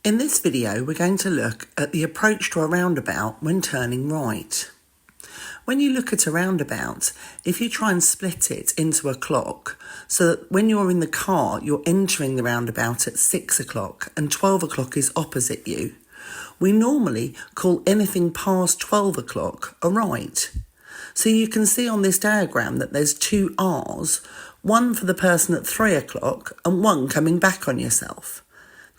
In this video, we're going to look at the approach to a roundabout when turning right. When you look at a roundabout, if you try and split it into a clock, so that when you're in the car, you're entering the roundabout at 6 o'clock and 12 o'clock is opposite you, we normally call anything past 12 o'clock a right. So you can see on this diagram that there's two R's, one for the person at 3 o'clock and one coming back on yourself.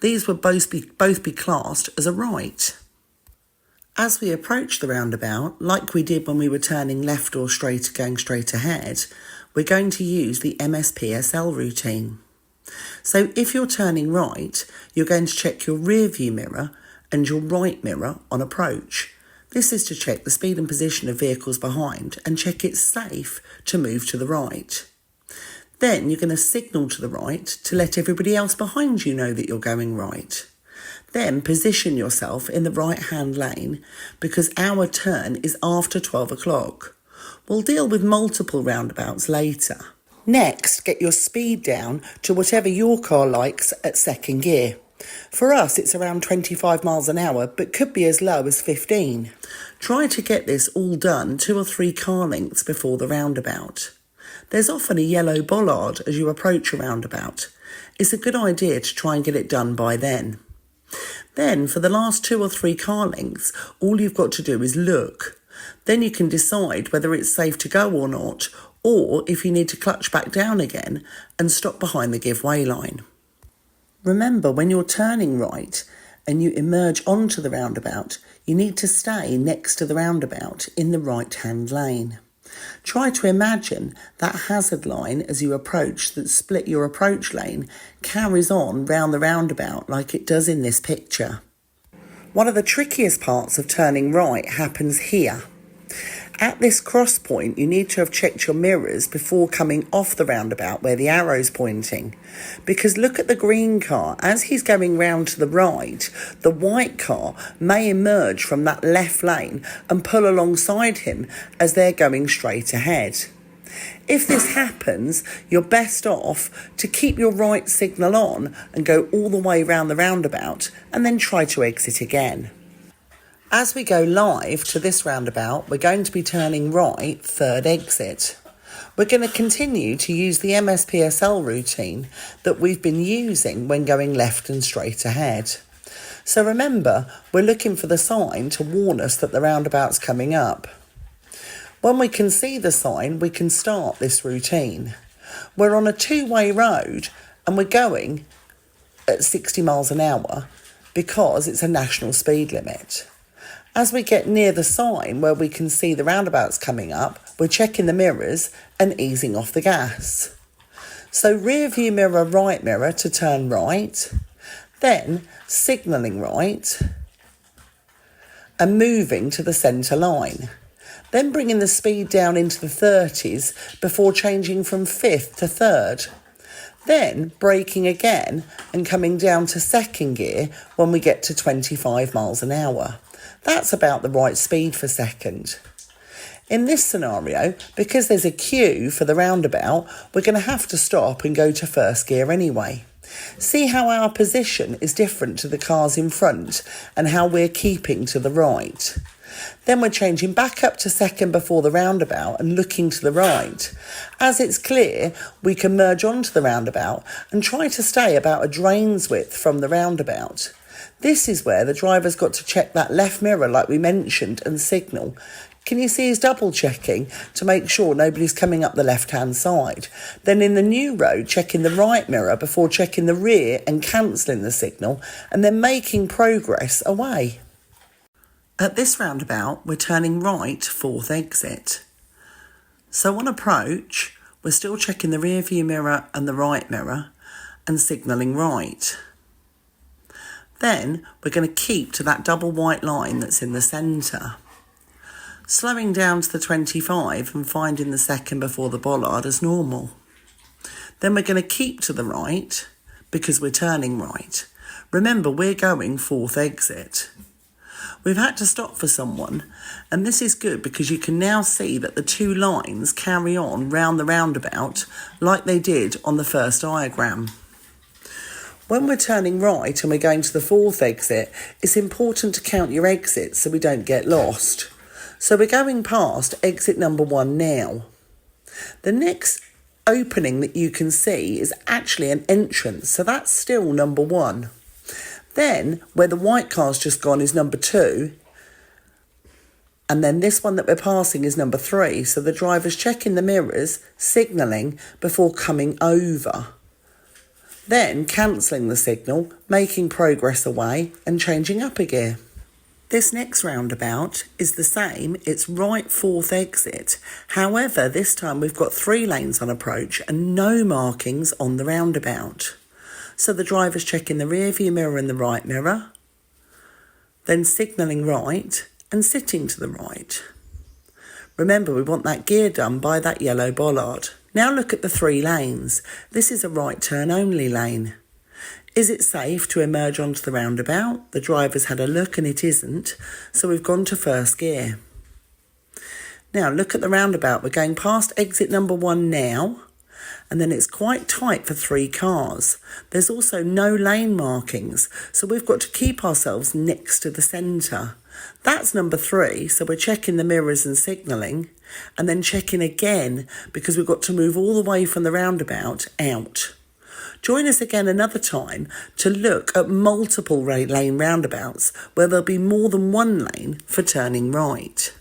These would both be classed as a right. As we approach the roundabout, like we did when we were turning left or going straight ahead, we're going to use the MSPSL routine. So if you're turning right, you're going to check your rear view mirror and your right mirror on approach. This is to check the speed and position of vehicles behind and check it's safe to move to the right. Then you're going to signal to the right to let everybody else behind you know that you're going right. Then position yourself in the right-hand lane because our turn is after 12 o'clock. We'll deal with multiple roundabouts later. Next, get your speed down to whatever your car likes at second gear. For us, it's around 25 miles an hour, but could be as low as 15. Try to get this all done 2 or 3 car lengths before the roundabout. There's often a yellow bollard as you approach a roundabout. It's a good idea to try and get it done by then. Then, for the last 2 or 3 car lengths, all you've got to do is look. Then you can decide whether it's safe to go or not, or if you need to clutch back down again and stop behind the give way line. Remember, when you're turning right and you emerge onto the roundabout, you need to stay next to the roundabout in the right-hand lane. Try to imagine that hazard line as you approach that split your approach lane carries on round the roundabout like it does in this picture. One of the trickiest parts of turning right happens here. At this cross point, you need to have checked your mirrors before coming off the roundabout where the arrow's pointing. Because look at the green car, as he's going round to the right, the white car may emerge from that left lane and pull alongside him as they're going straight ahead. If this happens, you're best off to keep your right signal on and go all the way round the roundabout and then try to exit again. As we go live to this roundabout, we're going to be turning right, third exit. We're going to continue to use the MSPSL routine that we've been using when going left and straight ahead. So remember, we're looking for the sign to warn us that the roundabout's coming up. When we can see the sign, we can start this routine. We're on a 2-way road and we're going at 60 miles an hour because it's a national speed limit. As we get near the sign where we can see the roundabouts coming up, we're checking the mirrors and easing off the gas. So rear view mirror, right mirror to turn right, then signalling right and moving to the centre line. Then bringing the speed down into the 30s before changing from 5th to 3rd. Then braking again and coming down to second gear when we get to 25 miles an hour. That's about the right speed for second. In this scenario, because there's a queue for the roundabout, we're going to have to stop and go to first gear anyway. See how our position is different to the cars in front and how we're keeping to the right. Then we're changing back up to second before the roundabout and looking to the right. As it's clear, we can merge onto the roundabout and try to stay about a drain's width from the roundabout. This is where the driver's got to check that left mirror like we mentioned and signal. Can you see he's double checking to make sure nobody's coming up the left-hand side? Then in the new road, checking the right mirror before checking the rear and cancelling the signal and then making progress away. At this roundabout, we're turning right, 4th exit. So on approach, we're still checking the rear view mirror and the right mirror and signalling right. Then we're going to keep to that double white line that's in the centre. Slowing down to the 25 and finding the second before the bollard as normal. Then we're going to keep to the right because we're turning right. Remember, we're going 4th exit. We've had to stop for someone, and this is good because you can now see that the 2 lines carry on round the roundabout like they did on the first diagram. When we're turning right and we're going to the fourth exit, it's important to count your exits so we don't get lost. So we're going past exit number 1 now. The next opening that you can see is actually an entrance, so that's still number 1. Then, where the white car's just gone is number 2, and then this one that we're passing is number 3, so the driver's checking the mirrors, signalling before coming over. Then cancelling the signal, making progress away and changing up a gear. This next roundabout is the same, it's right fourth exit. However, this time we've got 3 lanes on approach and no markings on the roundabout. So the driver's checking the rear view mirror and the right mirror, then signalling right and sitting to the right. Remember, we want that gear done by that yellow bollard. Now look at the 3 lanes. This is a right turn only lane. Is it safe to emerge onto the roundabout? The driver's had a look and it isn't, so we've gone to first gear. Now look at the roundabout. We're going past exit number 1 now, and then it's quite tight for 3 cars. There's also no lane markings, so we've got to keep ourselves next to the centre. That's number 3, so we're checking the mirrors and signalling, and then checking again because we've got to move all the way from the roundabout out. Join us again another time to look at multiple lane roundabouts where there'll be more than 1 lane for turning right.